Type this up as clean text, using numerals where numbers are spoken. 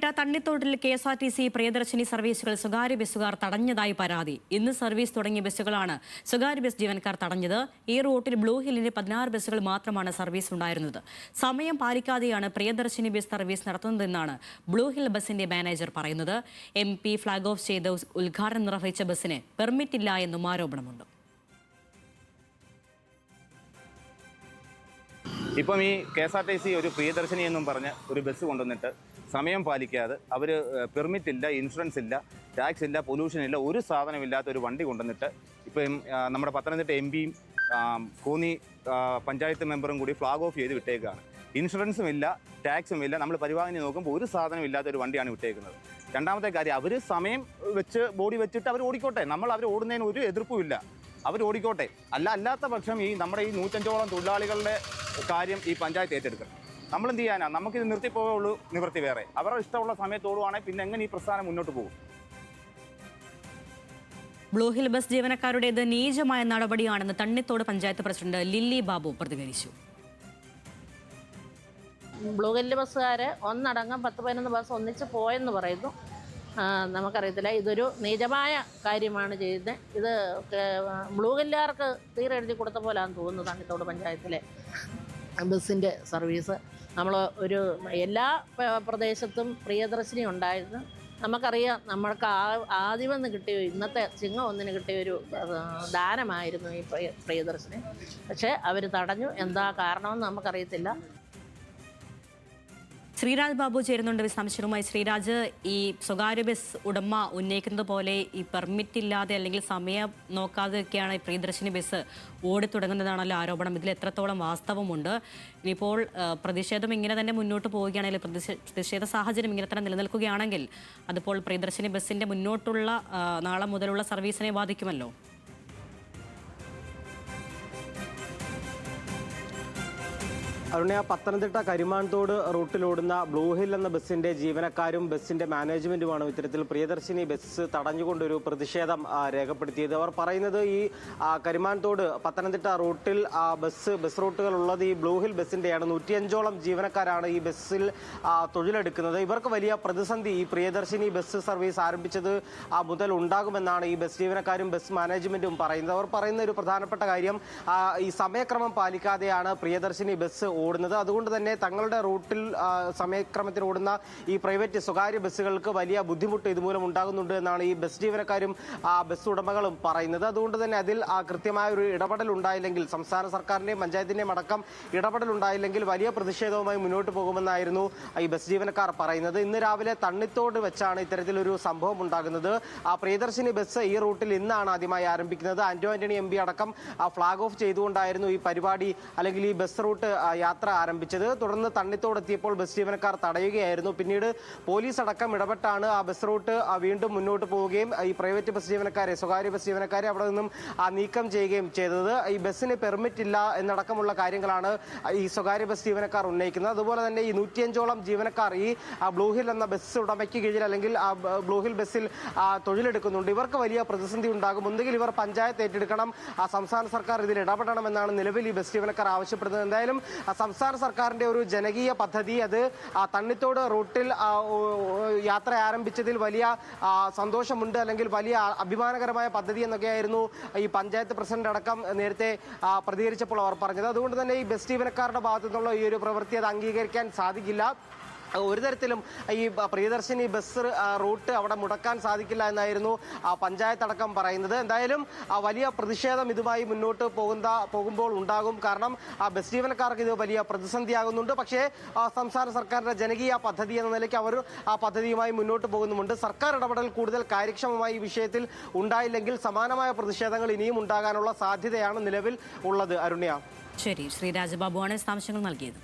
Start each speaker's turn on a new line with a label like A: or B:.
A: തണ്ണിത്തോട്ടിൽ KSRTC Priyadarshini സർവീസുകൾ സ്വകാര്യ ബസ്സുകാർ തടഞ്ഞതായി പരാതി. ഇന്ന് സർവീസ് തുടങ്ങിയ ബസ്സുകളാണ് സ്വകാര്യ ബസ് ജീവനക്കാർ തടഞ്ഞത്. ഈ റൂട്ടിൽ ബ്ലൂ ഹില്ലിന്റെ 16 ബസ്സുകൾ മാത്രമാണ് സർവീസ് ഉണ്ടായിരുന്നത്. സമയം പാലിക്കാതെയാണ് പ്രിയദർശിനി ബസ് സർവീസ് നടത്തുന്നതെന്നാണ് ബ്ലൂ ഹിൽ ബസിന്റെ മാനേജർ പറയുന്നത്. MP ഫ്ളാഗ് ഓഫ് ചെയ്ത് ഉദ്ഘാടനം നിർവഹിച്ച ബസ്സിന് പെർമിറ്റ് ഇല്ല എന്നും ആരോപണമുണ്ട്.
B: ഇപ്പം ഈ KSRTC ഒരു പ്രിയദർശിനി എന്നും പറഞ്ഞ് ഒരു ബസ് കൊണ്ടുവന്നിട്ട് സമയം പാലിക്കാതെ അവർ പെർമിറ്റ് ഇല്ല, ഇൻഷുറൻസ് ഇല്ല, ടാക്സ് ഇല്ല, പൊല്യൂഷൻ ഇല്ല, ഒരു സാധനമില്ലാത്ത ഒരു വണ്ടി കൊണ്ടുവന്നിട്ട് ഇപ്പം നമ്മുടെ പത്തനംതിട്ട MPയും കോന്നി പഞ്ചായത്ത് മെമ്പറും കൂടി ഫ്ളാഗ് ഓഫ് ചെയ്ത് വിട്ടേക്കുകയാണ്. ഇൻഷുറൻസും ഇല്ല, ടാക്സും ഇല്ല. നമ്മൾ പരിവാഹനം നോക്കുമ്പോൾ ഒരു സാധനം ഇല്ലാത്തൊരു വണ്ടിയാണ് വിട്ടേക്കുന്നത്. രണ്ടാമത്തെ കാര്യം, അവർ സമയം ബോഡി വെച്ചിട്ട് അവർ ഓടിക്കോട്ടെ, നമ്മൾ അവർ ഓടുന്നതിന് ഒരു എതിർപ്പുമില്ല, അവർ ഓടിക്കോട്ടെ. അല്ലാത്ത പക്ഷം നമ്മുടെ ഈ 105ഓളം തൊഴിലാളികളുടെ കാര്യം ഈ പഞ്ചായത്ത് ഏറ്റെടുക്കണം. നമ്മളെന്ത് ചെയ്യാനാ? നമുക്കിത് നിർത്തിപ്പോവുള്ളൂ, നിവൃത്തി വേറെ. അവരുടെ ഇഷ്ടമുള്ള സമയത്ത് ഓടുവാണെങ്കിൽ പിന്നെ എങ്ങനെ ഈ പ്രസ്ഥാനം മുന്നോട്ട് പോകും?
A: ബ്ലൂ ഹിൽ ബസ് ജീവനക്കാരുടേത് നീചമായ നടപടിയാണെന്ന് തണ്ണിത്തോട് പഞ്ചായത്ത് പ്രസിഡന്റ് ലില്ലി ബാബു പ്രതികരിച്ചു.
C: ബ്ലൂ ഹിൽ ബസ്സുകാര് ഒന്നടങ്കം 10-11 ബസ് ഒന്നിച്ച് പോയെന്ന് പറയുന്നു. നമുക്കറിയത്തില്ല, ഇതൊരു നീചമായ കാര്യമാണ് ചെയ്യുന്നത്. ഇത് ബ്ലൂ ഹില്ലുകാർക്ക് തീരെ എഴുതി കൊടുത്ത പോലാണെന്ന് തോന്നുന്നു. തണ്ണിത്തോട് പഞ്ചായത്തിലെ ബസ്സിൻ്റെ സർവീസ് നമ്മൾ എല്ലാ പ്രദേശത്തും പ്രിയദർശിനി ഉണ്ടായിരുന്നു. നമുക്കറിയാം, നമ്മൾക്ക് ആദ്യമെന്ന് കിട്ടിയ ഇന്നത്തെ ചിങ്ങം 1 കിട്ടിയ ഒരു ദാനമായിരുന്നു ഈ പ്രിയദർശിനി. പക്ഷേ അവർ തടഞ്ഞു. എന്താ കാരണമെന്ന് നമുക്കറിയത്തില്ല.
A: ശ്രീരാജ് ബാബു ചേരുന്നുണ്ട് വിശദാംശങ്ങളുമായി. ശ്രീരാജ്, ഈ സ്വകാര്യ ബസ് ഉടമ ഉന്നയിക്കുന്നത് പോലെ ഈ പെർമിറ്റ് ഇല്ലാതെ അല്ലെങ്കിൽ സമയം നോക്കാതെയൊക്കെയാണ് ഈ പ്രിയദർശിനി ബസ് ഓടിത്തുടങ്ങുന്നതാണല്ലോ ആരോപണം. ഇതിൽ എത്രത്തോളം വാസ്തവമുണ്ട്? ഇനിയിപ്പോൾ പ്രതിഷേധം ഇങ്ങനെ തന്നെ മുന്നോട്ട് പോവുകയാണെങ്കിൽ, പ്രതിഷേധ സാഹചര്യം ഇങ്ങനെ തന്നെ നിലനിൽക്കുകയാണെങ്കിൽ അതിപ്പോൾ പ്രിയദർശിനി ബസ്സിന്റെ മുന്നോട്ടുള്ള നാളെ മുതലുള്ള സർവീസിനെ ബാധിക്കുമല്ലോ.
D: അരുണ, പത്തനംതിട്ട കരിമാൻതോട് റൂട്ടിലോടുന്ന ബ്ലൂ ഹിൽ എന്ന ബസ്സിന്റെ ജീവനക്കാരും ബസ്സിന്റെ മാനേജ്മെന്റുമാണ് ഇത്തരത്തിൽ പ്രിയദർശിനി ബസ് തടഞ്ഞുകൊണ്ടൊരു പ്രതിഷേധം രേഖപ്പെടുത്തിയത്. അവർ പറയുന്നത് ഈ കരിമാൻതോട് പത്തനംതിട്ട റൂട്ടിൽ ബസ് റൂട്ടുകൾ ഉള്ളത് ഈ ബ്ലൂ ഹിൽ ബസ്സിന്റെയാണ്. 105ഓളം ജീവനക്കാരാണ് ഈ ബസ്സിൽ തൊഴിലെടുക്കുന്നത്. ഇവർക്ക് വലിയ പ്രതിസന്ധി ഈ പ്രിയദർശിനി ബസ് സർവീസ് ആരംഭിച്ചത് മുതൽ ഉണ്ടാകുമെന്നാണ് ഈ ബസ് ജീവനക്കാരും ബസ് മാനേജ്മെന്റും പറയുന്നത്. അവർ പറയുന്ന ഒരു പ്രധാനപ്പെട്ട കാര്യം, ഈ സമയക്രമം പാലിക്കാതെയാണ് പ്രിയദർശിനി ബസ് ഓടുന്നത്. അതുകൊണ്ട് തന്നെ തങ്ങളുടെ റൂട്ടിൽ സമയക്രമത്തിൽ ഓടുന്ന ഈ പ്രൈവറ്റ് സ്വകാര്യ ബസ്സുകൾക്ക് വലിയ ബുദ്ധിമുട്ട് ഇതുമൂലം ഉണ്ടാകുന്നുണ്ട് എന്നാണ് ഈ ബസ് ജീവനക്കാരും ബസ് ഉടമകളും പറയുന്നത്. അതുകൊണ്ട് തന്നെ അതിൽ കൃത്യമായ ഒരു ഇടപെടൽ ഉണ്ടായില്ലെങ്കിൽ, സംസ്ഥാന സർക്കാരിന്റെയും പഞ്ചായത്തിന്റെയും അടക്കം ഇടപെടൽ ഉണ്ടായില്ലെങ്കിൽ വലിയ പ്രതിഷേധവുമായി മുന്നോട്ട് പോകുമെന്നായിരുന്നു ഈ ബസ് ജീവനക്കാർ പറയുന്നത്. ഇന്ന് രാവിലെ തണ്ണിത്തോട് വെച്ചാണ് ഇത്തരത്തിലൊരു സംഭവം ഉണ്ടാകുന്നത്. പ്രിയദർശിനി ബസ് ഈ റൂട്ടിൽ ഇന്നാണ് ആദ്യമായി ആരംഭിക്കുന്നത്. ആന്റോ ആന്റണി MP അടക്കം ഫ്ളാഗ് ഓഫ് ചെയ്തുകൊണ്ടായിരുന്നു ഈ പരിപാടി അല്ലെങ്കിൽ ഈ ബസ് റൂട്ട് യാത്ര ആരംഭിച്ചത്. തുടർന്ന് തണ്ണിത്തോടെത്തിയപ്പോൾ ബസ് ജീവനക്കാർ തടയുകയായിരുന്നു. പിന്നീട് പോലീസ് അടക്കം ഇടപെട്ടാണ് ആ ബസ് റൂട്ട് വീണ്ടും മുന്നോട്ട് പോവുകയും ഈ പ്രൈവറ്റ് ബസ് ജീവനക്കാരെ, സ്വകാര്യ ബസ് ജീവനക്കാരെ അവിടെ നിന്നും നീക്കം ചെയ്യുകയും ചെയ്തത്. ഈ ബസ്സിന് പെർമിറ്റ് ഇല്ല എന്നടക്കമുള്ള കാര്യങ്ങളാണ് ഈ സ്വകാര്യ ബസ് ജീവനക്കാർ ഉന്നയിക്കുന്നത്. അതുപോലെ തന്നെ ഈ 105ഓളം ജീവനക്കാർ ഈ ബ്ലൂ ഹിൽ എന്ന ബസ് ഉടമയ്ക്ക് കീഴിൽ അല്ലെങ്കിൽ ബ്ലൂ ഹിൽ ബസ്സിൽ തൊഴിലെടുക്കുന്നുണ്ട്. ഇവർക്ക് വലിയ പ്രതിസന്ധി ഉണ്ടാകും. ഒന്നുകിൽ ഇവർ പഞ്ചായത്ത് ഏറ്റെടുക്കണം, സംസ്ഥാന സർക്കാർ ഇതിൽ ഇടപെടണമെന്നാണ് നിലവിൽ ഈ ബസ് ജീവനക്കാർ ആവശ്യപ്പെടുന്നത്. എന്തായാലും സംസ്ഥാന സർക്കാരിന്റെ ഒരു ജനകീയ പദ്ധതി, അത് തണ്ണിത്തോട് റൂട്ടിൽ യാത്ര ആരംഭിച്ചതിൽ വലിയ സന്തോഷമുണ്ട്, അല്ലെങ്കിൽ വലിയ അഭിമാനകരമായ പദ്ധതി എന്നൊക്കെയായിരുന്നു ഈ പഞ്ചായത്ത് പ്രസിഡന്റ് അടക്കം നേരത്തെ പ്രതികരിച്ചപ്പോൾ അവർ പറഞ്ഞത്. അതുകൊണ്ട് തന്നെ ഈ ബസ് ജീവനക്കാരുടെ ഭാഗത്തു നിന്നുള്ള ഈ ഒരു പ്രവൃത്തി അത് അംഗീകരിക്കാൻ സാധിക്കില്ല. ഒരു തരത്തിലും ഈ പ്രിയദർശിനി ബസ് റൂട്ട് അവിടെ മുടക്കാൻ സാധിക്കില്ല എന്നായിരുന്നു പഞ്ചായത്ത് അടക്കം പറയുന്നത്. എന്തായാലും വലിയ പ്രതിഷേധം ഇതുമായി മുന്നോട്ട് പോകുമ്പോൾ ഉണ്ടാകും. കാരണം ബസ് ജീവനക്കാർക്ക് ഇത് വലിയ പ്രതിസന്ധിയാകുന്നുണ്ട്. പക്ഷേ സംസ്ഥാന സർക്കാരിന്റെ ജനകീയ പദ്ധതി എന്ന നിലയ്ക്ക് അവർ ആ പദ്ധതിയുമായി മുന്നോട്ട് പോകുന്നുമുണ്ട്. സർക്കാർ ഇടപെടൽ കൂടുതൽ കാര്യക്ഷമമായി ഈ വിഷയത്തിൽ ഉണ്ടായില്ലെങ്കിൽ സമാനമായ പ്രതിഷേധങ്ങൾ ഇനിയും ഉണ്ടാകാനുള്ള സാധ്യതയാണ് നിലവിൽ ഉള്ളത്. അരുണ്യ,
A: ശരി, ശ്രീരാജ് ബാബുവാണ് വിശദാംശങ്ങൾ നൽകിയത്.